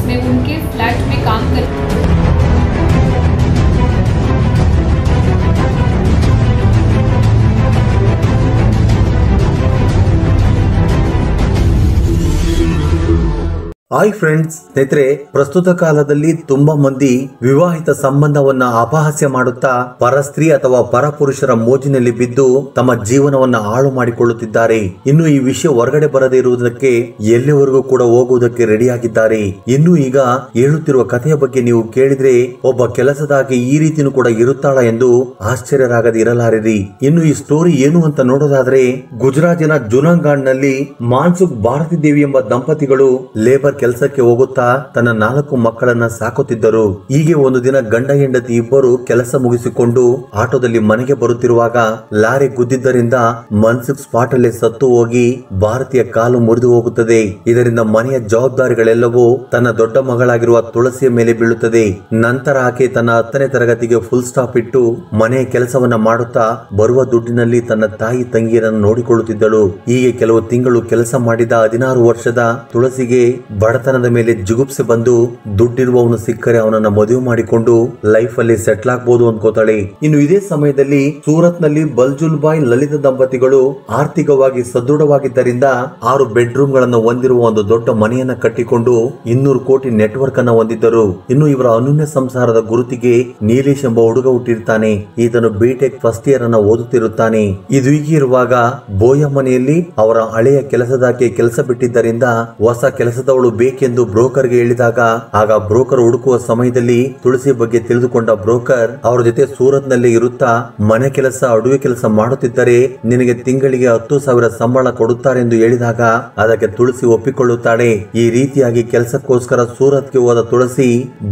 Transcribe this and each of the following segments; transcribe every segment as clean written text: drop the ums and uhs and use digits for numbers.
मैं उनके फ्लैट में काम कर ಹಾಯ್ ಫ್ರೆಂಡ್ಸ್, ಸ್ನೇಹಿತರೆ, ಪ್ರಸ್ತುತ ಕಾಲದಲ್ಲಿ ತುಂಬಾ ಮಂದಿ ವಿವಾಹಿತ ಸಂಬಂಧವನ್ನ ಅಪಹಾಸ್ಯ ಮಾಡುತ್ತಾ ಪರಸ್ತ್ರೀ ಅಥವಾ ಪರಪುರುಷರ ಮೋಜಿನಲ್ಲಿ ಬಿದ್ದು ತಮ್ಮ ಜೀವನವನ್ನ ಹಾಳು ಮಾಡಿಕೊಳ್ಳುತ್ತಿದ್ದಾರೆ. ಇನ್ನು ಈ ವಿಷಯ ಹೊರಗಡೆ ಬರದೇ ಇರುವುದಕ್ಕೆ ಎಲ್ಲಿವರೆಗೂ ಕೂಡ ಹೋಗುವುದಕ್ಕೆ ರೆಡಿಯಾಗಿದ್ದಾರೆ. ಇನ್ನು ಈಗ ಹೇಳುತ್ತಿರುವ ಕಥೆಯ ಬಗ್ಗೆ ನೀವು ಕೇಳಿದ್ರೆ ಒಬ್ಬ ಕೆಲಸದಾಗಿ ಈ ರೀತಿನೂ ಕೂಡ ಇರುತ್ತಾಳ ಎಂದು ಆಶ್ಚರ್ಯರಾಗದೆ ಇರಲಾರಿರಿ. ಇನ್ನು ಈ ಸ್ಟೋರಿ ಏನು ಅಂತ ನೋಡೋದಾದ್ರೆ, ಗುಜರಾತಿನ ಜುನಾಗಢ್ ನಲ್ಲಿ ಮಾನ್ಸುಖ್ ಭಾರತಿ ದೇವಿ ಎಂಬ ದಂಪತಿಗಳು ಲೇಬರ್ ಕೆಲಸಕ್ಕೆ ಹೋಗುತ್ತಾ ತನ್ನ 4 ಮಕ್ಕಳನ್ನ ಸಾಕುತ್ತಿದ್ದರು. ಹೀಗೆ ಒಂದು ದಿನ ಗಂಡ ಹೆಂಡತಿ ಇಬ್ಬರು ಕೆಲಸ ಮುಗಿಸಿಕೊಂಡು ಆಟೋದಲ್ಲಿ ಮನೆಗೆ ಬರುತ್ತಿರುವಾಗ ಲಾರಿ ಗುದ್ದಿದ್ದರಿಂದ ಮನ್ಸುಖ್ ಸ್ಪಾಟ್ ಅಲ್ಲೇ ಸತ್ತು ಹೋಗಿ ಭಾರತೀಯ ಕಾಲು ಮುರಿದು ಹೋಗುತ್ತದೆ. ಇದರಿಂದ ಮನೆಯ ಜವಾಬ್ದಾರಿಗಳೆಲ್ಲವೂ ತನ್ನ ದೊಡ್ಡ ಮಗಳಾಗಿರುವ ತುಳಸಿಯ ಮೇಲೆ ಬೀಳುತ್ತದೆ. ನಂತರ ಆಕೆ ತನ್ನ 10ನೇ ತರಗತಿಗೆ ಫುಲ್ ಸ್ಟಾಪ್ ಇಟ್ಟು ಮನೆಯ ಕೆಲಸವನ್ನ ಮಾಡುತ್ತಾ ಬರುವ ದುಡ್ಡಿನಲ್ಲಿ ತನ್ನ ತಾಯಿ ತಂಗಿಯರನ್ನು ನೋಡಿಕೊಳ್ಳುತ್ತಿದ್ದಳು. ಹೀಗೆ ಕೆಲವು ತಿಂಗಳು ಕೆಲಸ ಮಾಡಿದ 16 ವರ್ಷದ ತುಳಸಿಗೆ ಬಡತನದ ಮೇಲೆ ಜಿಗುಪ್ಸೆ ಬಂದು ದುಡ್ಡಿರುವವನು ಸಿಕ್ಕರೆ ಅವನನ್ನ ಮದುವೆ ಮಾಡಿಕೊಂಡು ಲೈಫ್ ಅಲ್ಲಿ ಸೆಟ್ಲ್ ಆಗ್ಬಹುದು ಅನ್ಕೋತಾಳೆ. ಇನ್ನು ಇದೇ ಸಮಯದಲ್ಲಿ ಸೂರತ್ ನಲ್ಲಿ ಬಲ್ಜುಲ್ ಬಾಯ್ ಲಲಿತ ದಂಪತಿಗಳು ಆರ್ಥಿಕವಾಗಿ ಸದೃಢವಾಗಿದ್ದರಿಂದ 6 ಬೆಡ್ರೂಮ್ ಗಳನ್ನು ಹೊಂದಿರುವ ಒಂದು ದೊಡ್ಡ ಮನೆಯನ್ನ ಕಟ್ಟಿಕೊಂಡು 200 ಕೋಟಿ ನೆಟ್ವರ್ಕ್ ಅನ್ನ ಹೊಂದಿದ್ದರು. ಇನ್ನು ಇವರ ಅನನ್ಯ ಸಂಸಾರದ ಗುರುತಿಗೆ ನೀಲೇಶ್ ಎಂಬ ಹುಡುಗ ಹುಟ್ಟಿರ್ತಾನೆ. ಈತನು ಬಿಟೆಕ್ ಫಸ್ಟ್ ಇಯರ್ ಅನ್ನ ಓದುತ್ತಿರುತ್ತಾನೆ. ಇದು ಹೀಗೆ ಇರುವಾಗ ಬೋಯ ಮನೆಯಲ್ಲಿ ಅವರ ಹಳೆಯ ಕೆಲಸದಾಕೆ ಕೆಲಸ ಬಿಟ್ಟಿದ್ದರಿಂದ ಹೊಸ ಕೆಲಸದವಳು ಬೇಕೆಂದು ಬ್ರೋಕರ್ಗೆ ಹೇಳಿದಾಗ ಆಗ ಬ್ರೋಕರ್ ಹುಡುಕುವ ಸಮಯದಲ್ಲಿ ತುಳಸಿ ಬಗ್ಗೆ ತಿಳಿದುಕೊಂಡ ಬ್ರೋಕರ್ ಅವರ ಜೊತೆ ಸೂರತ್ ನಲ್ಲಿ ಇರುತ್ತಾ ಮನೆ ಕೆಲಸ ಅಡುಗೆ ಕೆಲಸ ಮಾಡುತ್ತಿದ್ದರೆ ನಿನಗೆ ತಿಂಗಳಿಗೆ 10,000 ಸಂಬಳ ಕೊಡುತ್ತಾರೆ ಎಂದು ಹೇಳಿದಾಗ ಅದಕ್ಕೆ ತುಳಸಿ ಒಪ್ಪಿಕೊಳ್ಳುತ್ತಾಳೆ. ಈ ರೀತಿಯಾಗಿ ಕೆಲಸಕ್ಕೋಸ್ಕರ ಸೂರತ್ಗೆ ಹೋದ ತುಳಸಿ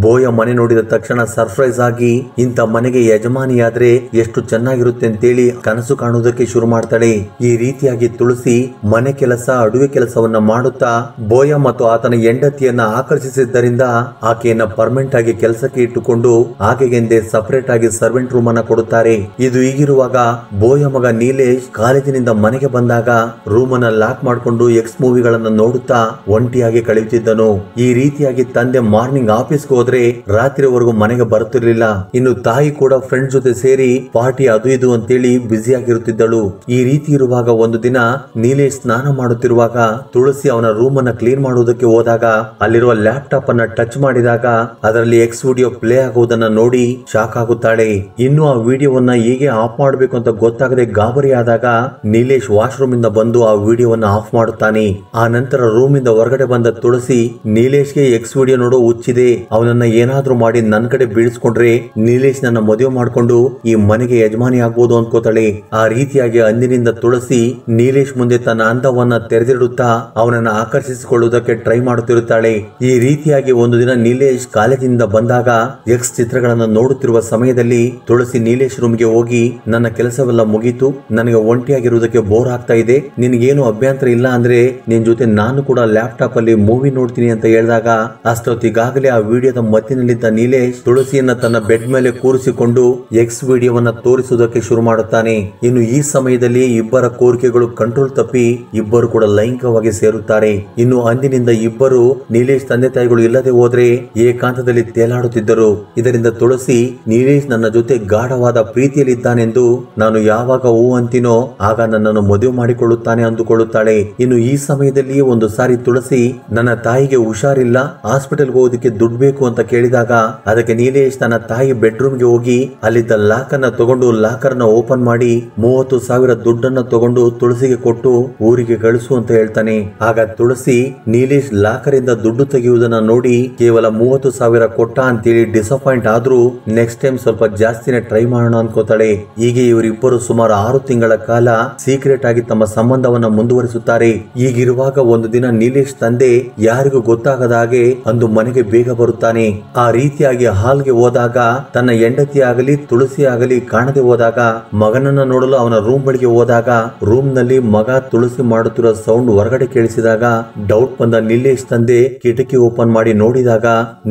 ಬೋಯ ಮನೆ ನೋಡಿದ ತಕ್ಷಣ ಸರ್ಪ್ರೈಸ್ ಆಗಿ ಇಂಥ ಮನೆಗೆ ಯಜಮಾನಿಯಾದ್ರೆ ಎಷ್ಟು ಚೆನ್ನಾಗಿರುತ್ತೆ ಅಂತೇಳಿ ಕನಸು ಕಾಣುವುದಕ್ಕೆ ಶುರು ಮಾಡ್ತಾಳೆ. ಈ ರೀತಿಯಾಗಿ ತುಳಸಿ ಮನೆ ಕೆಲಸ ಅಡುಗೆ ಕೆಲಸವನ್ನ ಮಾಡುತ್ತಾ ಬೋಯ ಮತ್ತು ಆತನ ಹೆಂಡತಿಯನ್ನ ಆಕರ್ಷಿಸಿದ್ದರಿಂದ ಆಕೆಯನ್ನ ಪರ್ಮನೆಂಟ್ ಆಗಿ ಕೆಲಸಕ್ಕೆ ಇಟ್ಟುಕೊಂಡು ಆಕೆಗೆಂದೇ ಸಪರೇಟ್ ಆಗಿ ಸರ್ವೆಂಟ್ ರೂಮ್ ಅನ್ನ ಕೊಡುತ್ತಾರೆ. ಇದು ಹೀಗಿರುವಾಗ ಬೋಯ ಮಗ ನೀಲೇಶ್ ಕಾಲೇಜಿನಿಂದ ಮನೆಗೆ ಬಂದಾಗ ರೂಮ್ ಅನ್ನ ಲಾಕ್ ಮಾಡಿಕೊಂಡು ಎಕ್ಸ್ ಮೂವಿಗಳನ್ನ ನೋಡುತ್ತಾ ಒಂಟಿಯಾಗಿ ಕಳೆಯುತ್ತಿದ್ದನು. ಈ ರೀತಿಯಾಗಿ ತಂದೆ ಮಾರ್ನಿಂಗ್ ಆಫೀಸ್ಗೆ ಹೋದ್ರೆ ರಾತ್ರಿವರೆಗೂ ಮನೆಗೆ ಬರುತ್ತಿರಲಿಲ್ಲ. ಇನ್ನು ತಾಯಿ ಕೂಡ ಫ್ರೆಂಡ್ಸ್ ಜೊತೆ ಸೇರಿ ಪಾರ್ಟಿ ಅದು ಇದು ಅಂತೇಳಿ ಬ್ಯುಸಿ ಆಗಿರುತ್ತಿದ್ದಳು. ಈ ರೀತಿ ಇರುವಾಗ ಒಂದು ದಿನ ನೀಲೇಶ್ ಸ್ನಾನ ಮಾಡುತ್ತಿರುವಾಗ ತುಳಸಿ ಅವನ ರೂಮ್ ಅನ್ನ ಕ್ಲೀನ್ ಮಾಡುವುದಕ್ಕೆ ಹೋದಾಗ ಅಲ್ಲಿರುವ ಲ್ಯಾಪ್ಟಾಪ್ ಅನ್ನ ಟಚ್ ಮಾಡಿದಾಗ ಅದರಲ್ಲಿ ಎಕ್ಸ್ ವಿಡಿಯೋ ಪ್ಲೇ ಆಗುವುದನ್ನ ನೋಡಿ ಶಾಕ್ ಆಗುತ್ತಾಳೆ. ಇನ್ನು ಆ ವಿಡಿಯೋವನ್ನ ಹೇಗೆ ಆಫ್ ಮಾಡಬೇಕು ಅಂತ ಗೊತ್ತಾಗದೆ ಗಾಬರಿ ಆದಾಗ ನೀಲೇಶ್ ವಾಶ್ರೂಮ್ ಇಂದ ಬಂದು ಆ ವಿಡಿಯೋವನ್ನ ಆಫ್ ಮಾಡುತ್ತಾನೆ. ಆ ನಂತರ ರೂಮ್ ಇಂದ ಹೊರಗಡೆ ಬಂದ ತುಳಸಿ ನೀಲೇಶ್ಗೆ ಎಕ್ಸ್ ವಿಡಿಯೋ ನೋಡೋ ಹುಚ್ಚಿದೆ, ಅವನನ್ನ ಏನಾದ್ರೂ ಮಾಡಿ ನನ್ನ ಕಡೆ ಬೀಳಿಸ್ಕೊಂಡ್ರೆ ನೀಲೇಶ್ ನನ್ನ ಮದುವೆ ಮಾಡ್ಕೊಂಡು ಈ ಮನೆಗೆ ಯಜಮಾನಿ ಆಗ್ಬೋದು ಅನ್ಕೋತಾಳೆ. ಆ ರೀತಿಯಾಗಿ ಅಂದಿನಿಂದ ತುಳಸಿ ನೀಲೇಶ್ ಮುಂದೆ ತನ್ನ ಅಂತವನ್ನ ತೆರೆದಿಡುತ್ತಾ ಅವನನ್ನ ಆಕರ್ಷಿಸಿಕೊಳ್ಳುವುದಕ್ಕೆ ಟ್ರೈ ಮಾಡುತ್ತಿರುತ್ತಾಳೆ. ಈ ರೀತಿಯಾಗಿ ಒಂದು ದಿನ ನೀಲೇಶ್ ಕಾಲೇಜಿನಿಂದ ಬಂದಾಗ ಎಕ್ಸ್ ಚಿತ್ರಗಳನ್ನು ನೋಡುತ್ತಿರುವ ಸಮಯದಲ್ಲಿ ತುಳಸಿ ನೀಲೇಶ್ ರೂಮ್ಗೆ ಹೋಗಿ ನನ್ನ ಕೆಲಸವೆಲ್ಲ ಮುಗೀತು, ನನಗೆ ಒಂಟಿಯಾಗಿರುವುದಕ್ಕೆ ಬೋರ್ ಆಗ್ತಾ ಇದೆ, ನಿನಗೇನು ಅಭ್ಯಂತರ ಇಲ್ಲ ಅಂದ್ರೆ ನಿನ್ ಜೊತೆ ನಾನು ಕೂಡ ಲ್ಯಾಪ್ಟಾಪ್ ಅಲ್ಲಿ ಮೂವಿ ನೋಡ್ತೀನಿ ಅಂತ ಹೇಳಿದಾಗ ಅಷ್ಟೊತ್ತಿಗಾಗಲೇ ಆ ವಿಡಿಯೋದ ಮತ್ತಿನಲ್ಲಿದ್ದ ನೀಲೇಶ್ ತುಳಸಿಯನ್ನ ತನ್ನ ಬೆಡ್ ಮೇಲೆ ಕೂರಿಸಿಕೊಂಡು ಎಕ್ಸ್ ವಿಡಿಯೋವನ್ನ ತೋರಿಸುವುದಕ್ಕೆ ಶುರು ಮಾಡುತ್ತಾನೆ. ಇನ್ನು ಈ ಸಮಯದಲ್ಲಿ ಇಬ್ಬರ ಕೋರಿಕೆಗಳು ಕಂಟ್ರೋಲ್ ತಪ್ಪಿ ಇಬ್ಬರು ಕೂಡ ಲೈಂಗಿಕವಾಗಿ ಸೇರುತ್ತಾರೆ. ಇನ್ನು ಅಂದಿನಿಂದ ಇಬ್ಬರು ನೀಲೇಶ್ ತಂದೆ ತಾಯಿಗಳು ಇಲ್ಲದೆ ಹೋದ್ರೆ ಏಕಾಂತದಲ್ಲಿ ತೇಲಾಡುತ್ತಿದ್ದರು. ಇದರಿಂದ ತುಳಸಿ ನೀಲೇಶ್ ನನ್ನ ಜೊತೆ ಗಾಢವಾದ ಪ್ರೀತಿಯಲ್ಲಿದ್ದಾನೆಂದು ನಾನು ಯಾವಾಗ ಹೂ ಅಂತೀನೋ ಆಗ ನನ್ನನ್ನು ಮದುವೆ ಮಾಡಿಕೊಳ್ಳುತ್ತಾನೆ ಅಂದುಕೊಳ್ಳುತ್ತಾಳೆ. ಇನ್ನು ಈ ಸಮಯದಲ್ಲಿ ಒಂದು ಸಾರಿ ತುಳಸಿ ನನ್ನ ತಾಯಿಗೆ ಹುಷಾರಿಲ್ಲ, ಹಾಸ್ಪಿಟಲ್ ಹೋಗೋದಕ್ಕೆ ದುಡ್ಡು ಬೇಕು ಅಂತ ಕೇಳಿದಾಗ ಅದಕ್ಕೆ ನೀಲೇಶ್ ತನ್ನ ತಾಯಿ ಬೆಡ್ರೂಮ್ಗೆ ಹೋಗಿ ಅಲ್ಲಿದ್ದ ಲಾಕ್ ಅನ್ನ ತಗೊಂಡು ಲಾಕರ್ ನ ಓಪನ್ ಮಾಡಿ 30,000 ದುಡ್ಡನ್ನ ತಗೊಂಡು ತುಳಸಿಗೆ ಕೊಟ್ಟು ಊರಿಗೆ ಕಳಿಸು ಅಂತ ಹೇಳ್ತಾನೆ. ಆಗ ತುಳಸಿ ನೀಲೇಶ್ ಲಾಕರ್ ಇಂದ ದುಡ್ಡು ತೆಗೆಯುವುದನ್ನ ನೋಡಿ ಕೇವಲ 30,000 ಕೊಟ್ಟ ಅಂತೇಳಿ ಡಿಸಪಾಯಿಂಟ್ ಆದ್ರೂ ನೆಕ್ಸ್ಟ್ ಟೈಮ್ ಸ್ವಲ್ಪ ಜಾಸ್ತಿನೇ ಟ್ರೈ ಮಾಡೋಣ ಅನ್ಕೋತಾಳೆ. ಹೀಗೆ ಇವರಿಬ್ಬರು ಸುಮಾರು 6 ತಿಂಗಳ ಕಾಲ ಸೀಕ್ರೆಟ್ ಆಗಿ ತಮ್ಮ ಸಂಬಂಧವನ್ನ ಮುಂದುವರಿಸುತ್ತಾರೆ. ಹೀಗಿರುವಾಗ ಒಂದು ದಿನ ನೀಲೇಶ್ ತಂದೆ ಯಾರಿಗೂ ಗೊತ್ತಾಗದ ಹಾಗೆ ಅಂದು ಮನೆಗೆ ಬೇಗ ಬರುತ್ತಾನೆ. ಆ ರೀತಿಯಾಗಿ ಹಾಲ್ಗೆ ಹೋದಾಗ ತನ್ನ ಹೆಂಡತಿ ಆಗಲಿ ತುಳಸಿ ಆಗಲಿ ಕಾಣದೆ ಹೋದಾಗ ಮಗನನ್ನ ನೋಡಲು ಅವನ ರೂಮ್ ಬಳಿಗೆ ಹೋದಾಗ ರೂಮ್ ನಲ್ಲಿ ಮಗ ತುಳಸಿ ಮಾಡುತ್ತಿರುವ ಸೌಂಡ್ ಹೊರಗಡೆ ಕೇಳಿಸಿದಾಗ ಡೌಟ್ ಬಂದ ನಿಲ್ಲೇಶ್ ನೀಲೇಶ್ ತಂದೆ ಕಿಟಕಿ ಓಪನ್ ಮಾಡಿ ನೋಡಿದಾಗ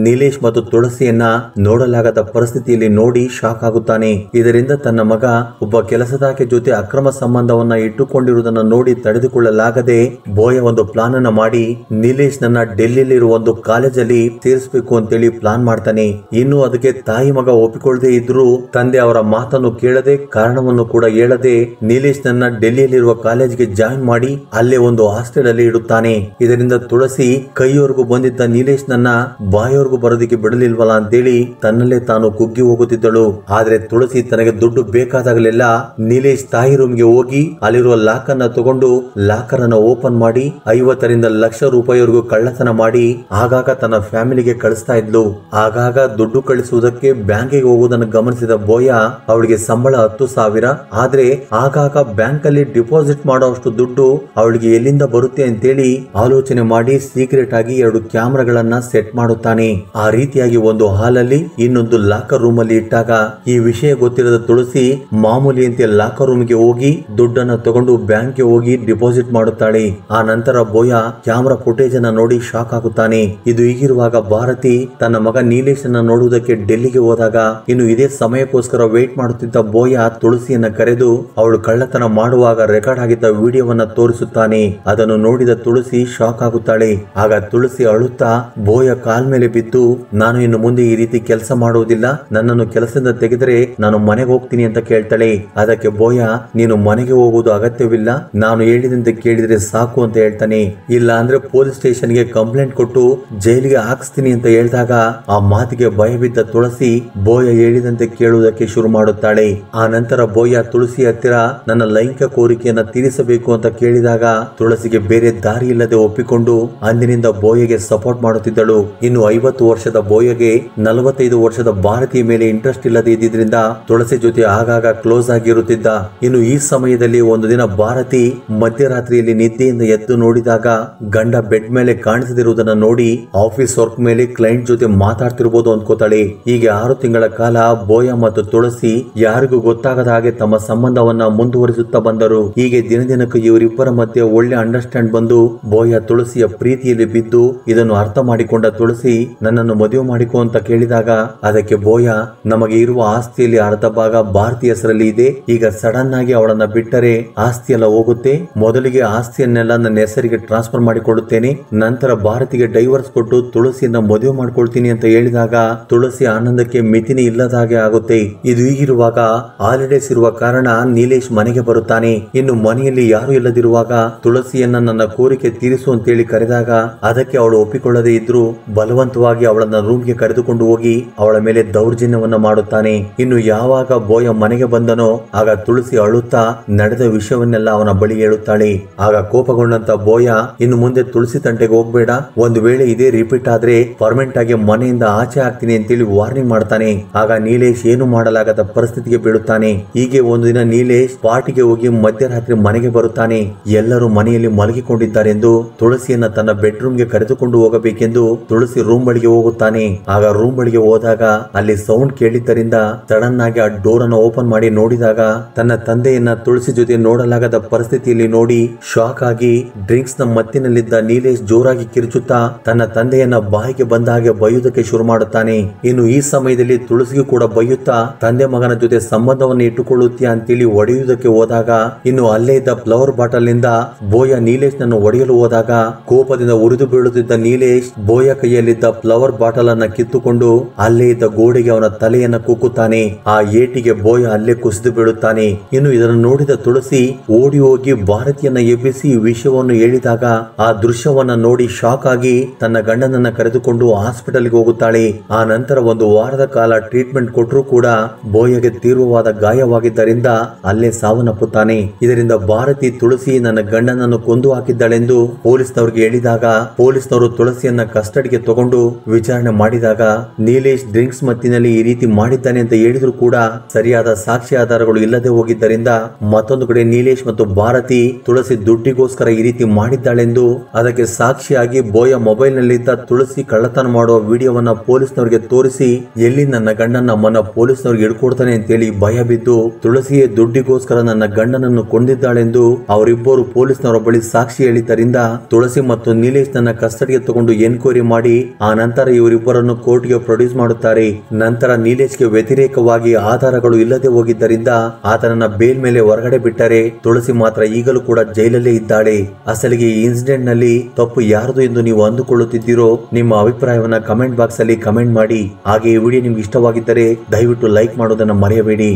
ನೀಲೇಶ್ ಮತ್ತು ತುಳಸಿಯನ್ನ ನೋಡಲಾಗದ ಪರಿಸ್ಥಿತಿಯಲ್ಲಿ ನೋಡಿ ಶಾಕ್ ಆಗುತ್ತಾನೆ. ಇದರಿಂದ ತನ್ನ ಮಗ ಒಬ್ಬ ಕೆಲಸದಾಕೆ ಜೊತೆ ಅಕ್ರಮ ಸಂಬಂಧವನ್ನ ಇಟ್ಟುಕೊಂಡಿರುವುದನ್ನು ನೋಡಿ ತಡೆದುಕೊಳ್ಳಲಾಗದೆ ಬೋಯ ಒಂದು ಪ್ಲಾನ್ ಅನ್ನ ಮಾಡಿ ನೀಲೇಶ್ ನನ್ನ ಡೆಲ್ಲಿಯಲ್ಲಿರುವ ಒಂದು ಕಾಲೇಜಲ್ಲಿ ಸೇರಿಸಬೇಕು ಅಂತೇಳಿ ಪ್ಲಾನ್ ಮಾಡ್ತಾನೆ. ಇನ್ನು ಅದಕ್ಕೆ ತಾಯಿ ಮಗ ಒಪ್ಪಿಕೊಳ್ಳದೆ ಇದ್ರು ತಂದೆ ಅವರ ಮಾತನ್ನು ಕೇಳದೆ ಕಾರಣವನ್ನು ಕೂಡ ಹೇಳದೆ ನೀಲೇಶ್ ನನ್ನ ಡೆಲ್ಲಿಯಲ್ಲಿರುವ ಕಾಲೇಜ್ಗೆ ಜಾಯಿನ್ ಮಾಡಿ ಅಲ್ಲೇ ಒಂದು ಹಾಸ್ಟೆಲ್ ಅಲ್ಲಿ ಇಡುತ್ತಾನೆ. ಇದರಿಂದ ತುಳಸಿ ಕೈಯವರೆಗೂ ಬಂದಿದ್ದ ನೀಲೇಶ್ ನನ್ನ ಬಾಯವರೆಗೂ ಬರೋದಕ್ಕೆ ಬಿಡಲಿಲ್ವಲ್ಲ ಅಂತೇಳಿ ತನ್ನಲ್ಲೇ ತಾನು ಕುಗ್ಗಿ ಹೋಗುತ್ತಿದ್ದಳು. ಆದ್ರೆ ತುಳಸಿ ತನಗೆ ದುಡ್ಡು ಬೇಕಾದಾಗಲೆಲ್ಲ ನೀಲೇಶ್ ತಾಯಿ ರೂಮ್ಗೆ ಹೋಗಿ ಅಲ್ಲಿರುವ ಲಾಕ್ ಅನ್ನ ತಗೊಂಡು ಲಾಕರ್ ಅನ್ನ ಓಪನ್ ಮಾಡಿ 50 ಲಕ್ಷ ರೂಪಾಯಿವರೆಗೂ ಕಳ್ಳತನ ಮಾಡಿ ಆಗಾಗ ತನ್ನ ಫ್ಯಾಮಿಲಿಗೆ ಕಳಿಸ್ತಾ ಇದ್ಲು. ಆಗಾಗ ದುಡ್ಡು ಕಳಿಸುವುದಕ್ಕೆ ಬ್ಯಾಂಕಿಗೆ ಹೋಗುವುದನ್ನು ಗಮನಿಸಿದ ಬೋಯ ಅವಳಿಗೆ ಸಂಬಳ 10,000, ಆದ್ರೆ ಆಗಾಗ ಬ್ಯಾಂಕ್ ಅಲ್ಲಿ ಡಿಪಾಸಿಟ್ ಮಾಡುವಷ್ಟು ದುಡ್ಡು ಅವಳಿಗೆ ಎಲ್ಲಿಂದ ಬರುತ್ತೆ ಅಂತೇಳಿ ಆಲೋಚನೆ ಮಾಡಿ ಸೀಕ್ರೆಟ್ ಆಗಿ 2 ಕ್ಯಾಮೆರಾಗಳನ್ನ ಸೆಟ್ ಮಾಡುತ್ತಾನೆ. ಆ ರೀತಿಯಾಗಿ ಒಂದು ಹಾಲ್ ಅಲ್ಲಿ ಇನ್ನೊಂದು ಲಾಕರ್ ರೂಮ್ ಅಲ್ಲಿ ಇಟ್ಟಾಗ ಈ ವಿಷಯ ಗೊತ್ತಿರದ ತುಳಸಿ ಮಾಮೂಲಿಯಂತೆ ಲಾಕರ್ ರೂಮ್ ಗೆ ಹೋಗಿ ದುಡ್ಡನ್ನ ತಗೊಂಡು ಬ್ಯಾಂಕ್ ಗೆ ಹೋಗಿ ಡಿಪಾಸಿಟ್ ಮಾಡುತ್ತಾಳೆ. ಆ ನಂತರ ಬೋಯ ಕ್ಯಾಮೆರಾ ಫುಟೇಜ್ ಅನ್ನ ನೋಡಿ ಶಾಕ್ ಆಗುತ್ತಾನೆ. ಇದು ಹೀಗಿರುವಾಗ ಭಾರತಿ ತನ್ನ ಮಗ ನೀಲೇಶ್ ಅನ್ನ ನೋಡುವುದಕ್ಕೆ ಡೆಲ್ಲಿಗೆ ಹೋದಾಗ ಇನ್ನು ಇದೇ ಸಮಯಕ್ಕೋಸ್ಕರ ವೇಟ್ ಮಾಡುತ್ತಿದ್ದ ಬೋಯ ತುಳಸಿಯನ್ನ ಕರೆದು ಅವಳು ಕಳ್ಳತನ ಮಾಡುವಾಗ ರೆಕಾರ್ಡ್ ಆಗಿದ್ದ ವಿಡಿಯೋವನ್ನ ತೋರಿಸುತ್ತಾನೆ. ಅದನ್ನು ನೋಡಿದ ತುಳಸಿ ಶಾಕ್ ಆಗುತ್ತಾಳೆ. ಆಗ ತುಳಸಿ ಅಳುತ್ತಾ ಬೋಯ ಕಾಲ್ ಮೇಲೆ ಬಿದ್ದು ನಾನು ಇನ್ನು ಮುಂದೆ ಈ ರೀತಿ ಕೆಲಸ ಮಾಡುವುದಿಲ್ಲ, ನನ್ನನ್ನು ಕೆಲಸದಿಂದ ತೆಗೆದರೆ ನಾನು ಮನೆಗೆ ಹೋಗ್ತೀನಿ ಅಂತ ಕೇಳ್ತಾಳೆ. ಅದಕ್ಕೆ ಬೋಯ ನೀನು ಮನೆಗೆ ಹೋಗುವುದು ಅಗತ್ಯವಿಲ್ಲ, ನಾನು ಹೇಳಿದಂತೆ ಕೇಳಿದ್ರೆ ಸಾಕು ಅಂತ ಹೇಳ್ತಾನೆ. ಇಲ್ಲ ಅಂದ್ರೆ ಪೊಲೀಸ್ ಸ್ಟೇಷನ್ ಗೆ ಕಂಪ್ಲೇಂಟ್ ಕೊಟ್ಟು ಜೈಲಿಗೆ ಹಾಕಿಸ್ತೀನಿ ಅಂತ ಹೇಳಿದಾಗ ಆ ಮಾತಿಗೆ ಭಯ ಬಿದ್ದ ತುಳಸಿ ಬೋಯ ಹೇಳಿದಂತೆ ಕೇಳುವುದಕ್ಕೆ ಶುರು ಮಾಡುತ್ತಾಳೆ. ಆ ನಂತರ ಬೋಯ ತುಳಸಿ ಹತ್ತಿರ ನನ್ನ ಲೈಂಗಿಕ ಕೋರಿಕೆಯನ್ನ ತೀರಿಸಬೇಕು ಅಂತ ಕೇಳಿದಾಗ ತುಳಸಿಗೆ ಬೇರೆ ದಾರಿ ಇಲ್ಲದೆ ಒಪ್ಪಿಕೊಂಡು ಅಂದಿನಿಂದ ಬೋಯಗೆ ಸಪೋರ್ಟ್ ಮಾಡುತ್ತಿದ್ದಳು. ಇನ್ನು 50 ವರ್ಷದ ಬೋಯಗೆ 45 ವರ್ಷದ ಭಾರತೀಯ ಮೇಲೆ ಇಂಟ್ರೆಸ್ಟ್ ಇಲ್ಲದೆ ಇದ್ದಿದ್ರಿಂದ ತುಳಸಿ ಜೊತೆ ಆಗಾಗ ಕ್ಲೋಸ್ ಆಗಿರುತ್ತಿದ್ದ. ಇನ್ನು ಈ ಸಮಯದಲ್ಲಿ ಒಂದು ದಿನ ಭಾರತಿ ಮಧ್ಯರಾತ್ರಿಯಲ್ಲಿ ನಿದ್ದೆಯಿಂದ ಎದ್ದು ನೋಡಿದಾಗ ಗಂಡ ಬೆಡ್ ಮೇಲೆ ಕಾಣಿಸದಿರುವುದನ್ನ ನೋಡಿ ಆಫೀಸ್ ವರ್ಕ್ ಮೇಲೆ ಕ್ಲೈಂಟ್ ಜೊತೆ ಮಾತಾಡ್ತಿರ್ಬೋದು ಅಂದ್ಕೋತಾಳೆ. ಹೀಗೆ 6 ತಿಂಗಳ ಕಾಲ ಬೋಯ ಮತ್ತು ತುಳಸಿ ಯಾರಿಗೂ ಗೊತ್ತಾಗದ ಹಾಗೆ ತಮ್ಮ ಸಂಬಂಧವನ್ನ ಮುಂದುವರಿಸುತ್ತಾ ಬಂದರು. ಹೀಗೆ ದಿನದಿನಕ್ಕೂ ಇವರಿಬ್ಬರ ಮಧ್ಯೆ ಒಳ್ಳೆ ಅಂಡರ್ಸ್ಟ್ಯಾಂಡ್ ಬಂದು ಬೋಯ ತುಳಸಿಯ ಪ್ರೀತಿಯಲ್ಲಿ ಬಿದ್ದು ಇದನ್ನು ಅರ್ಥ ಮಾಡಿಕೊಂಡ ತುಳಸಿ ನನ್ನನ್ನು ಮದುವೆ ಮಾಡಿಕೊ ಅಂತ ಕೇಳಿದಾಗ ಅದಕ್ಕೆ ಬೋಯ ನಮಗೆ ಇರುವ ಆಸ್ತಿಯಲ್ಲಿ ಅರ್ಧ ಭಾಗ ಭಾರತಿ ಹೆಸರಲ್ಲಿ ಇದೆ, ಈಗ ಸಡನ್ ಆಗಿ ಅವಳನ್ನ ಬಿಟ್ಟರೆ ಆಸ್ತಿ ಎಲ್ಲ ಹೋಗುತ್ತೆ, ಮೊದಲಿಗೆ ಆಸ್ತಿಯನ್ನೆಲ್ಲ ನನ್ನ ಹೆಸರಿಗೆ ಟ್ರಾನ್ಸ್ಫರ್ ಮಾಡಿಕೊಡುತ್ತೇನೆ, ನಂತರ ಭಾರತಿಗೆ ಡೈವರ್ಸ್ ಕೊಟ್ಟು ತುಳಸಿಯನ್ನ ಮದುವೆ ಮಾಡ್ಕೊಳ್ತೀನಿ ಅಂತ ಹೇಳಿದಾಗ ತುಳಸಿ ಆನಂದಕ್ಕೆ ಮಿತಿನಿ ಇಲ್ಲದ ಹಾಗೆ ಆಗುತ್ತೆ. ಇದು ಹೀಗಿರುವಾಗ ಹಾಲಿಡೇಸ್ ಇರುವ ಕಾರಣ ನೀಲೇಶ್ ಮನೆಗೆ ಬರುತ್ತಾನೆ. ಇನ್ನು ಮನೆಯಲ್ಲಿ ಯಾರು ಇಲ್ಲದಿರುವಾಗ ತುಳಸಿಯನ್ನ ನನ್ನ ಕೋರಿಕೆ ತೀರಿಸು ಅಂತೇಳಿ ಕರೆದಾಗ ಅದಕ್ಕೆ ಅವಳು ಒಪ್ಪಿಕೊಳ್ಳದೆ ಇದ್ರು ಬಲವಂತವಾಗಿ ಅವಳನ್ನ ರೂಮ್ಗೆ ಕರೆದುಕೊಂಡು ಹೋಗಿ ಅವಳ ಮೇಲೆ ದೌರ್ಜನ್ಯವನ್ನ ಮಾಡುತ್ತಾನೆ. ಇನ್ನು ಯಾವಾಗ ಬೋಯ ಮನೆಗೆ ಬಂದನೋ ಆಗ ತುಳಸಿ ಅಳುತ್ತಾ ನಡೆದ ವಿಷಯವನ್ನೆಲ್ಲ ಅವನ ಬಳಿ ಹೇಳುತ್ತಾಳೆ. ಆಗ ಕೋಪಗೊಂಡಂತ ಬೋಯ ಇನ್ನು ಮುಂದೆ ತುಳಸಿ ತಂಟೆಗೆ ಹೋಗ್ಬೇಡ, ಒಂದು ವೇಳೆ ಇದೇ ರಿಪೀಟ್ ಆದ್ರೆ ಪರ್ಮನೆಂಟ್ ಆಗಿ ಮನೆಯಿಂದ ಆಚೆ ಆಗ್ತೀನಿ ಅಂತೇಳಿ ವಾರ್ನಿಂಗ್ ಮಾಡ್ತಾನೆ. ಆಗ ನೀಲೇಶ್ ಏನು ಮಾಡಲಾಗದ ಪರಿಸ್ಥಿತಿಗೆ ಬೀಳುತ್ತಾನೆ. ಹೀಗೆ ಒಂದು ದಿನ ನೀಲೇಶ್ ಪಾರ್ಟಿಗೆ ಹೋಗಿ ಮಧ್ಯರಾತ್ರಿ ಮನೆಗೆ ಬರುತ್ತಾನೆ. ಎಲ್ಲರೂ ಮನೆಯಲ್ಲಿ ಮಲಗಿಕೊಂಡಿದ್ದಾರೆಂದು ತುಳಸಿಯನ್ನ ತನ್ನ ಬೆಡ್ರೂಮ್ ಗೆ ಕರೆದುಕೊಂಡು ಹೋಗಬೇಕೆಂದು ತುಳಸಿ ರೂಮ್ ಬಳಿಗೆ ಹೋಗುತ್ತಾನೆ. ಆಗ ರೂಮ್ ಬಳಿಗೆ ಹೋದಾಗ ಅಲ್ಲಿ ಸೌಂಡ್ ಕೇಳಿದ್ದರಿಂದ ಸಡನ್ ಆಗಿ ಆ ಡೋರ್ ಅನ್ನು ಓಪನ್ ಮಾಡಿ ನೋಡಿದಾಗ ತನ್ನ ತಂದೆಯನ್ನ ತುಳಸಿ ಜೊತೆ ನೋಡಲಾಗದ ಪರಿಸ್ಥಿತಿಯಲ್ಲಿ ನೋಡಿ ಶಾಕ್ ಆಗಿ ಡ್ರಿಂಕ್ಸ್ ನ ಮತ್ತಿನಲ್ಲಿದ್ದ ನೀಲೇಶ್ ಜೋರಾಗಿ ಕಿರುಚುತ್ತಾ ತನ್ನ ತಂದೆಯನ್ನ ಬಾಯಿಗೆ ಬಂದ ಹಾಗೆ ಬೈಯುವುದಕ್ಕೆ ಶುರು ಮಾಡುತ್ತಾನೆ. ಇನ್ನು ಈ ಸಮಯದಲ್ಲಿ ತುಳಸಿಗೂ ಕೂಡ ಬೈಯುತ್ತಾ ತಂದೆ ಮಗನ ಜೊತೆ ಸಂಬಂಧವನ್ನು ಇಟ್ಟುಕೊಳ್ಳುತ್ತೀಯ ಅಂತೇಳಿ ಒಡೆಯುವುದಕ್ಕೆ ಹೋದಾಗ ಇನ್ನು ಅಲ್ಲೇ ಇದ್ದ ಫ್ಲವರ್ ಬಾಟಲ್ ನಿಂದ ಬೋಯ ನೀಲೇಶ್ ನನ್ನು ಒಡೆಯಲು ಹೋದಾಗ ಕೋಪದಿಂದ ಉರಿದು ಬೀಳುತ್ತಿದ್ದ ನೀಲೇಶ್ ಬೋಯ ಕೈಯಲ್ಲಿದ್ದ ಫ್ಲವರ್ ಬಾಟಲ್ ಅನ್ನ ಕಿತ್ತುಕೊಂಡು ಅಲ್ಲೇ ಇದ್ದ ಗೋಡೆಗೆ ಅವನ ತಲೆಯನ್ನ ಕುಕ್ಕುತ್ತಾನೆ. ಆ ಏಟಿಗೆ ಬೋಯ ಅಲ್ಲೇ ಕುಸಿದು ಬೀಳುತ್ತಾನೆ. ಇನ್ನು ಇದನ್ನು ನೋಡಿದ ತುಳಸಿ ಓಡಿ ಹೋಗಿ ಭಾರತಿಯನ್ನ ಎಬ್ಬಿಸಿ ವಿಷಯವನ್ನು ಹೇಳಿದಾಗ ಆ ದೃಶ್ಯವನ್ನ ನೋಡಿ ಶಾಕ್ ಆಗಿ ತನ್ನ ಗಂಡನನ್ನ ಕರೆದುಕೊಂಡು ಹಾಸ್ಪಿಟಲ್ಗೆ ಹೋಗುತ್ತಾಳೆ. ಆ ನಂತರ ಒಂದು ವಾರದ ಕಾಲ ಟ್ರೀಟ್ಮೆಂಟ್ ಕೊಟ್ಟರೂ ಕೂಡ ಬೋಯಗೆ ತೀವ್ರವಾದ ಗಾಯವಾಗಿದ್ದರಿಂದ ಅಲ್ಲೇ ಸಾವನ್ನಪ್ಪುತ್ತಾನೆ. ಇದರಿಂದ ಭಾರತಿ ತುಳಸಿ ನನ್ನ ಗಂಡನನ್ನು ಕೊಂದು ಹಾಕಿದ್ದಾಳೆಂದು ಪೊಲೀಸ್ನವರಿಗೆ ಹೇಳಿದಾಗ ಪೊಲೀಸ್ನವರು ತುಳಸಿಯನ್ನ ಕಸ್ಟಡಿಗೆ ತಗೊಂಡು ವಿಚಾರಣೆ ಮಾಡಿದಾಗ ನೀಲೇಶ್ ಡ್ರಿಂಕ್ಸ್ ಮತ್ತಿನಲ್ಲಿ ಈ ರೀತಿ ಮಾಡಿದ್ದಾನೆ ಅಂತ ಹೇಳಿದ್ರು ಕೂಡ ಸರಿಯಾದ ಸಾಕ್ಷಿ ಆಧಾರಗಳು ಇಲ್ಲದೆ ಹೋಗಿದ್ದರಿಂದ ಮತ್ತೊಂದು ಕಡೆ ನೀಲೇಶ್ ಮತ್ತು ಭಾರತಿ ತುಳಸಿ ದುಡ್ಡಿಗೋಸ್ಕರ ಈ ರೀತಿ ಮಾಡಿದ್ದಾಳೆಂದು ಅದಕ್ಕೆ ಸಾಕ್ಷಿಯಾಗಿ ಬೋಯ ಮೊಬೈಲ್ ನಲ್ಲಿದ್ದ ತುಳಸಿ ಕಳ್ಳತನ ಮಾಡುವ ವಿಡಿಯೋವನ್ನ ಪೊಲೀಸ್ನವರಿಗೆ ತೋರಿಸಿ ಎಲ್ಲಿ ನನ್ನ ಗಂಡನ ಮನ ಪೊಲೀಸ್ನವರಿಗೆ ಹಿಡ್ಕೊಡ್ತಾನೆ ಅಂತೇಳಿ ಭಯ ಬಿದ್ದು ತುಳಸಿಯೇ ದುಡ್ಡಿಗೋಸ್ಕರ ನನ್ನ ಗಂಡನನ್ನು ಕೊಂದಿದ್ದಾಳೆಂದು ಅವರಿಬ್ಬರು ಪೊಲೀಸ್ನವರ ಬಳಿ ಸಾಕ್ಷಿ ಹೇಳಿದ್ದರಿಂದ ತುಳಸಿ ಮತ್ತು ನೀಲೇಶ್ ನೀಲೇಶ್ ನನ್ನ ಕಸ್ಟಡಿಗೆ ತಗೊಂಡು ಎನ್ಕ್ವೈರಿ ಮಾಡಿ ಆ ನಂತರ ಇವರಿಬ್ಬರನ್ನು ಕೋರ್ಟ್ಗೆ ಪ್ರೊಡ್ಯೂಸ್ ಮಾಡುತ್ತಾರೆ. ನಂತರ ನೀಲೇಶ್ಗೆ ವ್ಯತಿರೇಕವಾಗಿ ಆಧಾರಗಳು ಇಲ್ಲದೆ ಹೋಗಿದ್ದರಿಂದ ಆತನನ್ನ ಬೇಲ್ ಮೇಲೆ ಹೊರಗಡೆ ಬಿಟ್ಟರೆ ತುಳಸಿ ಮಾತ್ರ ಈಗಲೂ ಕೂಡ ಜೈಲಲ್ಲೇ ಇದ್ದಾಳೆ. ಅಸಲಿಗೆ ಈ ಇನ್ಸಿಡೆಂಟ್ ನಲ್ಲಿ ತಪ್ಪು ಯಾರದು ಎಂದು ನೀವು ಅಂದುಕೊಳ್ಳುತ್ತಿದ್ದೀರೋ ನಿಮ್ಮ ಅಭಿಪ್ರಾಯವನ್ನ ಕಮೆಂಟ್ ಬಾಕ್ಸ್ ಅಲ್ಲಿ ಕಮೆಂಟ್ ಮಾಡಿ. ಹಾಗೆ ಈ ವಿಡಿಯೋ ನಿಮ್ಗೆ ಇಷ್ಟವಾಗಿದ್ದರೆ ದಯವಿಟ್ಟು ಲೈಕ್ ಮಾಡೋದನ್ನ ಮರೆಯಬೇಡಿ.